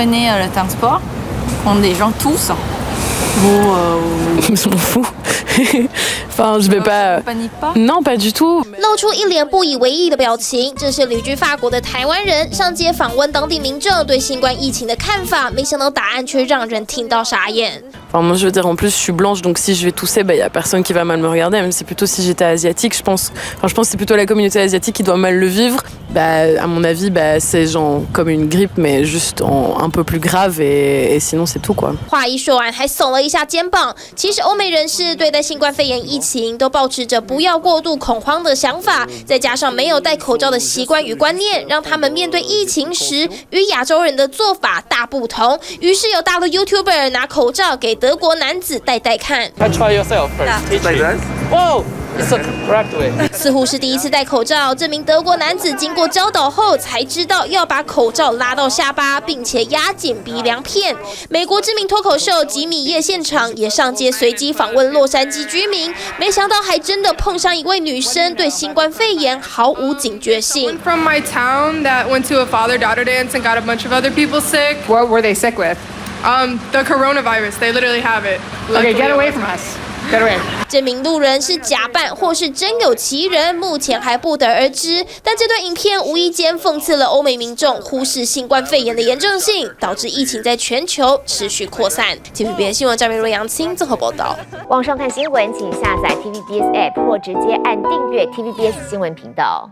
prenez le transport qu'ont des gens tous. Je m'en fous. Enfin, je vais pas. Non, pas du tout。露出一脸不以为意的表情，这是旅居法国的台湾人上街访问当地民众对新冠疫情的看法，没想到答案却让人听到傻眼。Enfin, moi, je veux dire, en plus, je suis blanche, donc si je vais tousser, bah, y a personne qui va mal me regarder. Mais c'est plutôt si j'étais asiatique, je pense. Enfin, je pense que c'est plutôt la communauté asiatique qui doit mal le vivre. Bah, à mon avis, bah, c'est genre comme une grippe, mais juste un peu plus grave, et sinon c'est tout quoi. 话一说完，还耸了一下肩膀。其实欧美人士对待新冠肺炎疫情都保持着不要过度恐慌的想法，再加上没有戴口罩的习惯与观念，让他们面对疫情时与亚洲人的做法大不同。于是有大陆 YouTuber 拿口罩给德国男子戴戴看。Try yourself first. Like that? Whoa! It's the correct way. 似乎是第一次戴口罩，这名德国男子经过教导后才知道要把口罩拉到下巴，并且压紧鼻梁片。美国知名脱口秀吉米叶现场也上街随机访问洛杉矶居民，没想到还真的碰上一位女生对新冠肺炎毫无警觉性。From my town that went to a father-daughter dance and got a bunch of other people sick. What were they sick with? The coronavirus. They literally have it. Okay, get away from us. Get away. 这名路人是假扮或是真有其人，目前还不得而知。但这段影片无意间讽刺了欧美民众忽视新冠肺炎的严重性，导致疫情在全球持续扩散。TVBS 新闻张明若、杨青综合报道。网上看新闻，请下载 TVBS App 或直接按订阅 TVBS 新闻频道。